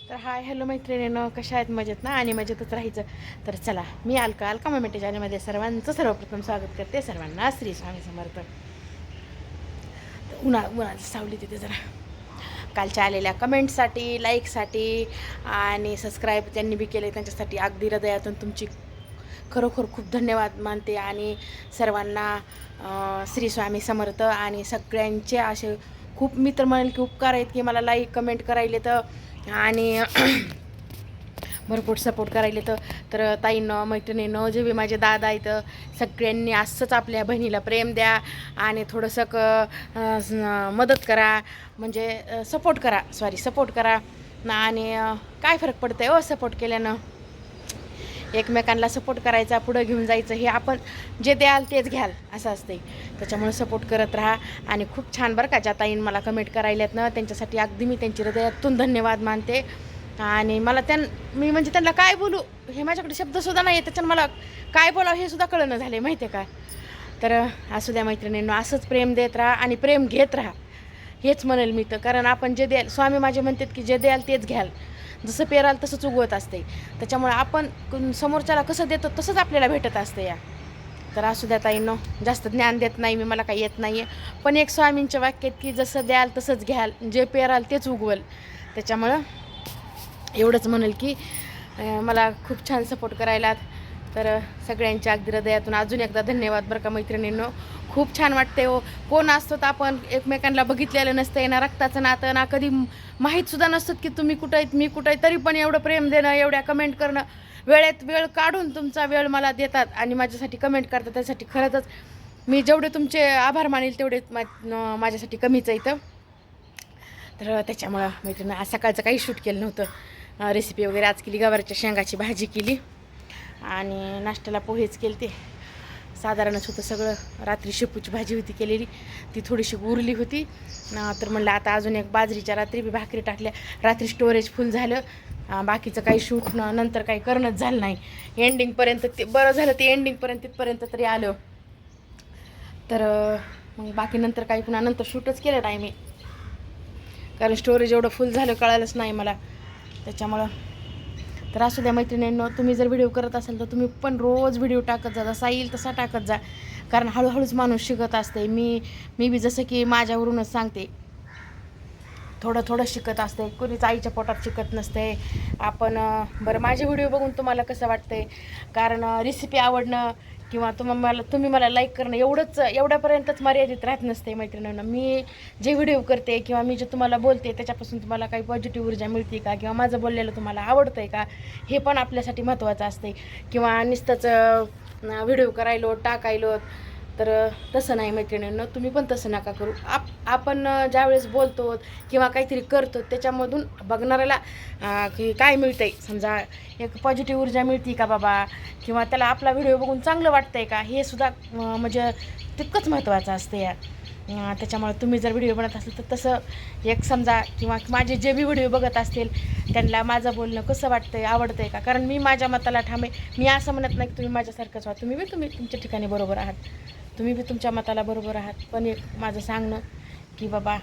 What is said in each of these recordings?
तर hi hello मैत्रिणींनो, कशा आहेत? मजेत ना? आणि मजेतच राहायचं. तर चला, मी अलका मम्मी चॅनलमध्ये सर्वांचं सर्वप्रथम स्वागत करते. सर्वांना श्री स्वामी समर्थ. तर उन्हाचं सावली तिथे जरा कालच्या आलेल्या कमेंटसाठी, लाईकसाठी आणि सबस्क्राईब ज्यांनी बी केले त्यांच्यासाठी अगदी हृदयातून तुमची खरोखर खूप धन्यवाद मानते. आणि सर्वांना श्री स्वामी समर्थ. आणि सगळ्यांचे असे खूप, मी तर म्हणेल की उपकार आहेत की मला लाईक कमेंट करायले तर आणि भरपूर सपोर्ट करायले तर ताईंनं मैत्रिणीनं जे बी माझे दादा आहेत सगळ्यांनी असंच आपल्या बहिणीला प्रेम द्या आणि थोडंसं मदत करा, म्हणजे सपोर्ट करा ना. आणि काय फरक पडतं आहे सपोर्ट केल्यानं? एकमेकांना सपोर्ट करायचा, पुढं घेऊन जायचं. हे आपण जे द्याल तेच घ्याल असं असते. त्याच्यामुळे सपोर्ट करत राहा. आणि खूप छान बरं का, ज्या ताईन मला कमेंट करायल्यात ना त्यांच्यासाठी अगदी मी त्यांची हृदयातून धन्यवाद मानते. आणि मला मी म्हणजे त्यांना काय बोलू हे माझ्याकडे शब्दसुद्धा नाही आहे. त्याच्यानं मला काय बोलावं हे सुद्धा कळणं झाले माहिती आहे का. तर असू द्या मैत्रिणींनो, असंच प्रेम देत राहा आणि प्रेम घेत राहा, हेच म्हणेल मी तर. कारण आपण जे द्याल, स्वामी माझे म्हणतात की जे द्याल तेच घ्याल, जसं पेराल तसंच उगवत असते. त्याच्यामुळे आपण समोरच्याला कसं देतो तसंच आपल्याला भेटत असते या. तर असू द्या ताईंनो, जास्त ज्ञान देत नाही मी, मला काही येत नाही आहे. पण एक स्वामींच्या वाक्यात की जसं द्याल तसंच घ्याल, जे पेराल तेच उगवल. त्याच्यामुळं एवढंच म्हणेल की मला खूप छान सपोर्ट करायलात. तर सगळ्यांच्या अगदी हृदयातून अजून एकदा धन्यवाद बरं का मैत्रिणींनो. खूप छान वाटते हो. कोण असतो तर आपण एकमेकांना बघितलेलं नसतं ना, रक्ताचं नातं ना, कधी माहीतसुद्धा नसतं की तुम्ही कुठं आहेत मी कुठं आहे, तरी पण एवढं प्रेम देणं, एवढ्या कमेंट करणं, वेळ काढून तुमचा वेळ मला देतात आणि माझ्यासाठी कमेंट करतात. त्यासाठी खरंच मी जेवढे तुमचे आभार मानेल तेवढे माझ्यासाठी कमीच आहे इथं. तर त्याच्यामुळं मैत्रिणी आज सकाळचं काही शूट केलं नव्हतं. रेसिपी वगैरे आज केली, गवारच्या शेंगाची भाजी केली आणि नाश्त्याला पोहेच केले. ते साधारणच होतं सगळं. रात्री शेपूची भाजी होती केलेली, ती थोडीशी उरली होती तर म्हणलं आता अजून एक बाजरीच्या रात्री बी भाकरी टाकल्या. रात्री स्टोरेज फुल झालं. बाकीचं काही शूट नंतर काही करणंच झालं नाही. एंडिंगपर्यंत ते बरं झालं, ते एंडिंगपर्यंत तिथपर्यंत तरी आलं. तर मग बाकी नंतर काही पुन्हा नंतर शूटच केलं नाही मी, कारण स्टोरेज एवढं फुल झालं कळालंच नाही मला. त्याच्यामुळं तर असू द्या मैत्रिणींनो, तुम्ही जर व्हिडिओ करत असाल तर तुम्ही पण रोज व्हिडिओ टाकत जा, जसा येईल तसा टाकत जा. कारण हळूहळूच माणूस शिकत असते. मी बी जसं की माझ्यावरूनच सांगते, थोडं शिकत असते. कोणीच आईच्या पोटात शिकत नसते आपण. बरं, माझे व्हिडिओ बघून तुम्हाला कसं वाटतंय? कारण रेसिपी आवडणं किंवा तुम्ही मला लाईक करणं एवढ्यापर्यंतच मर्यादित राहत नसते मैत्रिणींना. मी जे व्हिडिओ करते किंवा मी जे तुम्हाला बोलते त्याच्यापासून तुम्हाला काही पॉझिटिव्ह ऊर्जा मिळते का, किंवा माझं बोललेलं तुम्हाला आवडतं आहे का, हे पण आपल्यासाठी महत्त्वाचं असते. किंवा नुसतंच व्हिडिओ करायलो टाकायलो तर तसं नाही मैत्रिणींनो, तुम्ही पण तसं नका करू. आपण ज्यावेळेस बोलतो किंवा काहीतरी करतो त्याच्यामधून बघणाऱ्याला की काय मिळतंय, समजा एक पॉझिटिव्ह ऊर्जा मिळते का बाबा, किंवा त्याला आपला व्हिडिओ बघून चांगलं वाटतंय का, हे सुद्धा म्हणजे तितकंच महत्त्वाचं असते या. त्याच्यामुळे तुम्ही जर व्हिडिओ बनत असेल तर तसं एक समजा, किंवा माझे जे बी व्हिडिओ बघत असतील त्यांना माझं बोलणं कसं वाटतंय, आवडतंय का. कारण मी माझ्या मताला ठाम आहे. मी असं म्हणत नाही की तुम्ही माझ्यासारखंच व्हा, तुम्ही तुमच्या ठिकाणी बरोबर आहात, तुम्ही बी तुमच्या मताला बरोबर आहात. पण एक माझं सांगणं की बाबा,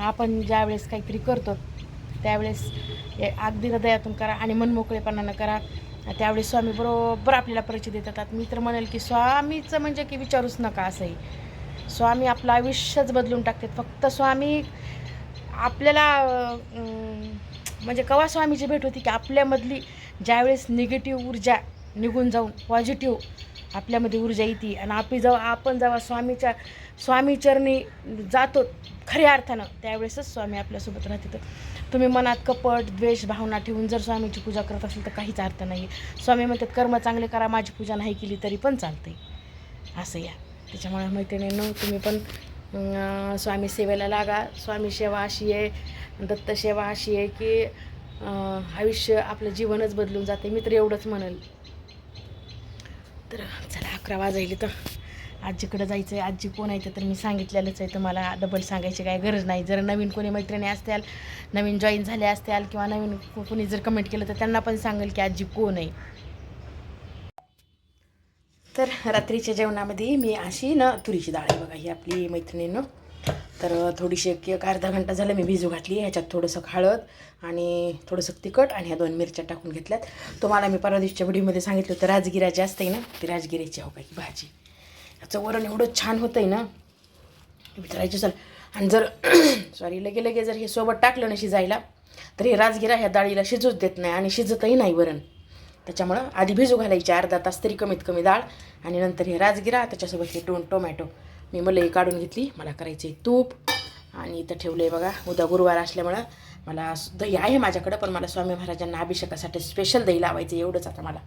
आपण ज्यावेळेस काहीतरी करतो त्यावेळेस अगदी हृदयातून करा आणि मनमोकळेपणानं करा. त्यावेळेस स्वामी बरोबर आपल्याला परिचय देतात. मी तर म्हणेल की स्वामीचं म्हणजे की विचारूच नका असंही. स्वामी आपलं आयुष्यच बदलून टाकतात. फक्त स्वामी आपल्याला म्हणजे केव्हा स्वामीची भेट होती की आपल्यामधली ज्यावेळेस निगेटिव्ह ऊर्जा निघून जाऊन पॉझिटिव्ह आपल्यामध्ये ऊर्जा येते. आणि आपण जेव्हा स्वामीचरणी जातो खऱ्या अर्थानं, त्यावेळेसच स्वामी आपल्यासोबत राहते. तर तुम्ही मनात कपट द्वेष भावना ठेवून जर स्वामीची पूजा करत असेल तर काहीच अर्थ नाही. स्वामी म्हणतात कर्म चांगले करा, माझी पूजा नाही केली तरी पण चालते असं या. त्याच्यामुळे मैत्रिणींनो, तुम्ही पण स्वामी सेवेला लागा. स्वामी सेवा अशी आहे, दत्त सेवा अशी आहे की आयुष्य आपलं जीवनच बदलून जाते. मी तर एवढंच म्हणेल. तर चला, 11 वाजले तर आजीकडं जायचं आहे. आजी कोण आहे तर मी सांगितलेलंच आहे तुम्हाला, डबल सांगायची काही गरज नाही. जर नवीन कोणी मैत्रिणी असतील, नवीन जॉईन झाले असतील किंवा नवीन कोणी जर कमेंट केलं तर त्यांना पण सांगेल की आजी कोण आहे. तर रात्रीच्या जेवणामध्ये मी अशी तुरीची डाळ आहे बघा, ही आपली मैत्रिणीनं तर थोडीशी एक अर्धा घंटा झालं मी भिजू घातली. ह्याच्यात थोडंसं हळद आणि थोडंसं तिखट आणि ह्या 2 मिरच्या टाकून घेतल्यात. तुम्हाला मी परवा दिवशीच्या व्हिडिओमध्ये सांगितलं होतं राजगिरा जी असते ना ती राजगिऱ्याची हो काय भाजी. ह्याचं वरण एवढं छान होतं आहे ना विचारायचं चल. आणि जर सॉरी लगे जर हे सोबत टाकलं ना शिजायला तर हे राजगिरा ह्या डाळीला शिजूच देत नाही आणि शिजतही नाही वरण. त्याच्यामुळं आधी भिजू घालायची अर्धा तास तरी कमीत कमी डाळ आणि नंतर हे राजगिरा त्याच्यासोबत हे टोमॅटो. मी मलाई काढून घेतली. मला करायचे तूप आणि इथं ठेवलं आहे बघा. उद्या गुरुवार असल्यामुळं मला दही आहे माझ्याकडं पण मला स्वामी महाराजांना अभिषेकासाठी स्पेशल दही लावायचं एवढंच आता मला.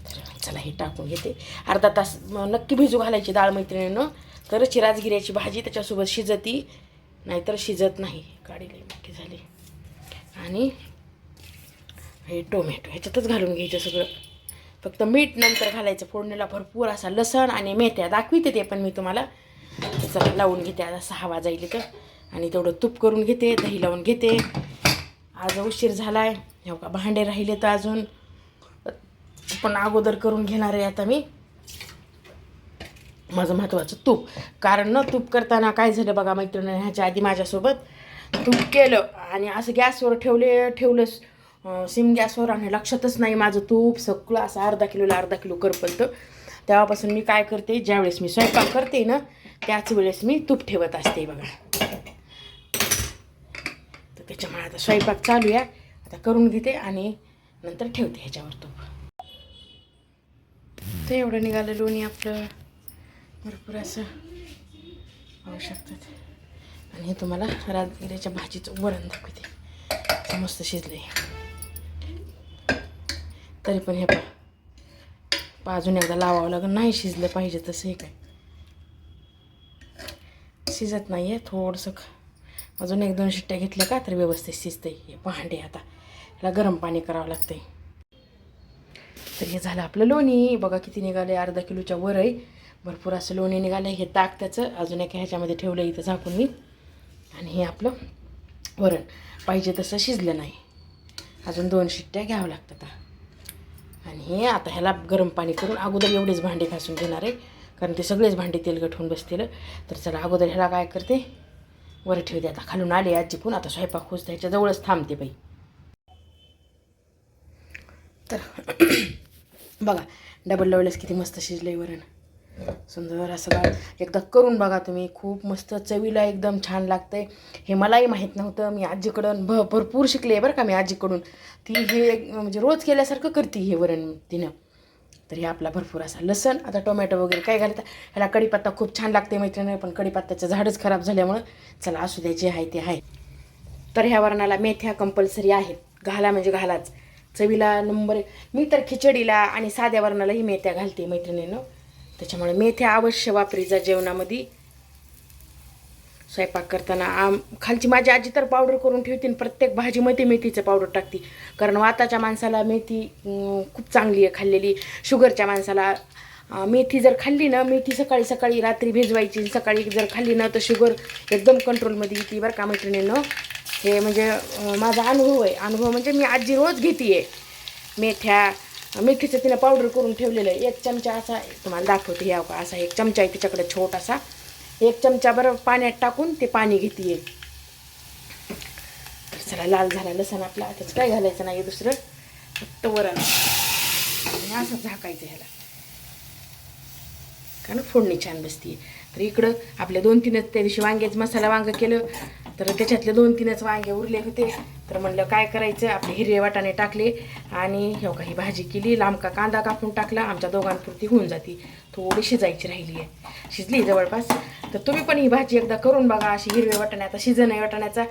तर चला हे टाकून घेते. अर्धा तास नक्की भिजू घालायची डाळ मैत्रिणीनं तरच ही राजगिऱ्याची भाजी त्याच्यासोबत शिजती नाहीतर शिजत नाही. काढीला मोठी झाली. आणि हे टोमॅटो ह्याच्यातच घालून घ्यायचं सगळं. फक्त मीठ नंतर घालायचं. फोडणीला भरपूर असा लसण आणि मेथ्या दाखविते ते पण मी तुम्हाला. चला लावून घेते. आता 6 वाजायले तर आणि तेवढं तूप करून घेते. दही लावून घेते. आज उशीर झाला आहे. हो का भांडे राहिले तर अजून पण अगोदर करून घेणार आहे आता मी माझं महत्त्वाचं तूप. कारण ना तूप करताना काय झालं बघा मैत्रिणी ह्याच्या आधी माझ्यासोबत तूप केलं आणि असं गॅसवर ठेवलं सिम गॅसवर आणि लक्षातच नाही माझं तूप सगळं असं अर्धा किलो करपलतं. तेव्हापासून मी काय करते ज्यावेळेस मी स्वयंपाक करते ना त्याच वेळेस मी तूप ठेवत असते बघा. तर त्याच्यामुळे आता स्वयंपाक चालू आहे. आता करून घेते आणि नंतर ठेवते ह्याच्यावर तूप. ते एवढं निघालं लोणी आपलं भरपूर असं पाहू शकतात. आणि हे तुम्हाला राजगिऱ्याच्या भाजीचं वरण दाखवते. मस्त शिजले तरी पण हे अजून एकदा लावावं लागेल. नाही शिजलं पाहिजे तसं हे काय शिजत नाही आहे. थोडंसं अजून 1-2 शिट्ट्या घेतल्या का तर व्यवस्थित शिजते. हे भांडे आता याला गरम पाणी करावं लागते. तर हे झालं आपलं लोणी. बघा किती निघाले. अर्धा किलोच्या वर आहे. भरपूर असं लोणी निघालं. हे ताक त्याचं अजून एका ह्याच्यामध्ये ठेवलं इथं झाकून मी. आणि हे आपलं वरण पाहिजे तसं शिजलं नाही. अजून 2 शिट्ट्या घ्यावं लागतात. आणि हे आता ह्याला गरम पाणी करून अगोदर एवढेच भांडे घासून घेणार आहे कारण ते सगळेच भांडे तेलकट होऊन बसतील. तर चला अगोदर ह्याला काय करते वर ठेवते. आता खालून आले आजी पण आता स्वयंपाक होत ह्याच्याजवळच थांबते बाई. तर बघा डबल लावल्यास किती मस्त शिजलं वरण. सुंदर असं गाळ एकदा करून बघा तुम्ही. खूप मस्त चवीला एकदम छान लागतंय. हे मलाही माहीत नव्हतं. मी आजीकडून भरपूर शिकले बरं का मी आजीकडून. ती हे म्हणजे रोज केल्यासारखं करते हे वरण तिनं. तर हे आपला भरपूर असा लसण. आता टोमॅटो वगैरे काय घालता ह्याला कढीपत्ता खूप छान लागते मैत्रिणी पण कढीपत्त्याचं झाडच खराब झाल्यामुळं चला असू द्या जे आहे ते आहे. तर ह्या वरणाला मेथ्या कंपल्सरी आहेत. घाला म्हणजे घालाच. चवीला नंबर. मी तर खिचडीला आणि साध्या वरणालाही मेथ्या घालते मैत्रिणीनं. त्याच्यामुळे मेथ्या अवश्य वापरीचा जेवणामध्ये. स्वयंपाक करताना खालची माझी आजी तर पावडर करून ठेवते. प्रत्येक भाजीमध्ये मेथीचं पावडर टाकते. कारण वाताच्या माणसाला मेथी खूप चांगली आहे खाल्लेली. शुगरच्या माणसाला मेथी जर खाल्ली ना मेथी सकाळी रात्री भिजवायची सकाळी जर खाल्ली ना तर शुगर एकदम कंट्रोलमध्ये येते बरं का मैत्रिणींनो. हे म्हणजे माझा अनुभव आहे. अनुभव म्हणजे मी आजी रोज घेते आहे मेथीचं तिनं पावडर करून ठेवलेलं आहे. 1 चमचा असा तुम्हाला दाखवते. हे का असा 1 चमचा आहे तिच्याकडे छोटासा. 1 चमचा बरं पाण्यात टाकून ते पाणी घेते. तर चला लाल झाला लसण आपला. आताच काय घालायचं नाही दुसरं फक्त वरण आणि असं झाकायचं ह्याला कारण फोडणी छान बसते. तर इकडं आपल्या 2-3च त्या दिवशी वांग्याचं मसाला वांगं केलं तर त्याच्यातले 2-3च वांगे उरले होते. तर म्हणलं काय करायचं आपले हिरवे वाटाणे टाकले आणि हो का ही भाजी केली. लांबका कांदा कापून टाकला. आमच्या दोघांपुरती होऊन जाते. थोडी शिजायची राहिली आहे. शिजली जवळपास. तर तुम्ही पण ही भाजी एकदा करून बघा. अशी हिरवे वाटाणे आता सीझन आहे वाटाण्याचा.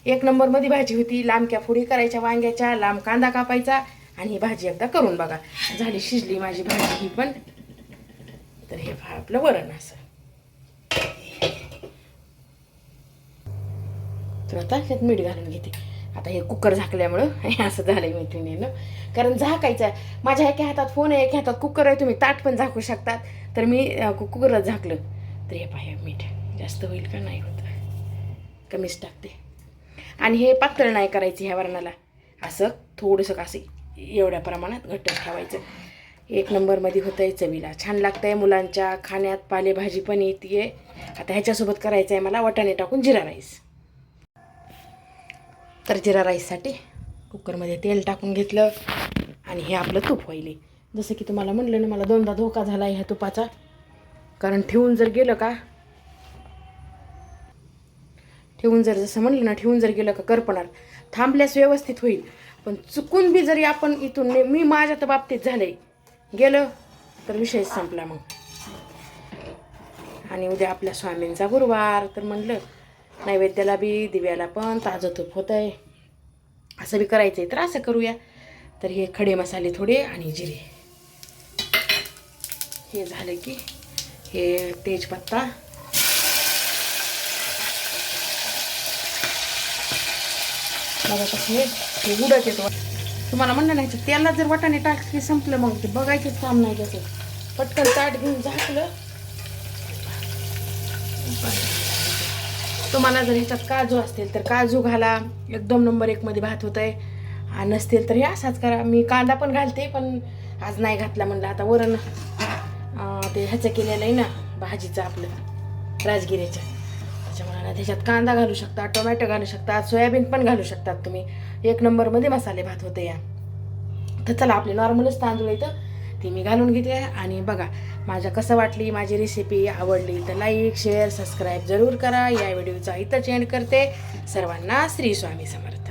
1 नंबरमध्ये भाजी होती. लांबक्या फोडी करायच्या वांग्याच्या लांब कांदा कापायचा आणि ही भाजी एकदा करून बघा. झाली शिजली माझी भाजी ही पण. तर हे आपलं वरण असं. तर आता ह्यात मीठ घालून घेते. आता हे कुकर झाकल्यामुळं हे असं झालंय मैत्रिणीनं. कारण झाकायचं माझ्या एका हातात फोन आहे एका हातात कुकर आहे. तुम्ही ताट पण झाकू शकतात. तर मी कुकरच झाकलं. तर हे पाहिजे मीठ जास्त होईल का नाही होत कमीच टाकते. आणि हे पातळ नाही करायचं ह्या वरणाला. असं थोडंसं असं एवढ्या प्रमाणात घट्ट ठेवायचं. एक नंबरमध्ये होतं आहे, चवीला छान लागतं आहे. मुलांच्या खाण्यात पालेभाजी पण येते. आता ह्याच्यासोबत करायचं आहे मला वाटाणे टाकून जिरा राईस. तर जिरा राईससाठी कुकरमध्ये तेल टाकून घेतलं आणि हे आपलं तूप व्हायले. जसं की तुम्हाला म्हणलं ना, मला दोनदा धोका झाला आहे ह्या तुपाचा. कारण ठेवून जर जसं म्हणलं ना, ठेवून जर गेलं का करपणार. थांबल्यास व्यवस्थित होईल, पण चुकून बी जरी आपण इथून मी माझ्या तर बाबतीत झालंय गेलं तर विषय संपला मग. आणि उद्या आपल्या स्वामींचा गुरुवार, तर म्हणलं नैवेद्याला बी दिव्याला पण ताजं तूप होतं आहे, असं बी करायचं आहे तर असं करूया. तर हे खडे मसाले थोडे आणि जिरे हे झाले की हे तेजपत्ता, बघा कसले हे उडत येतो. तुम्हाला म्हणलं नाही त्याला जर वाटाणे टाकले संपलं मग ते बघायचंच काम नाही त्याचं. पटकन ताट घेऊन झाकलं. तुम्हाला जर ह्याच्यात काजू असतील तर काजू घाला, एकदम नंबर 1 मध्ये भात होत आहे. आणि नसतील तर हे असाच करा. मी कांदा पण घालते पण आज नाही घातला. म्हणलं आता वरण ते ह्याचं केलेलं आहे ना, भाजीचं आपलं राजगिरीच्या, त्याच्यामुळे ना त्याच्यात कांदा घालू शकता, टोमॅटो घालू शकतात, सोयाबीन पण घालू शकतात तुम्ही. 1 नंबरमध्ये मसाले भात होते या. तर चला आपले नॉर्मलच तांदूळ येतं ते मी घालून घेते. आणि बघा माझ्या कसं वाटली माझी रेसिपी, आवडली तर लाईक शेअर सबस्क्राईब जरूर करा. या व्हिडिओचा इथंच एंड करते. सर्वांना श्री स्वामी समर्थ.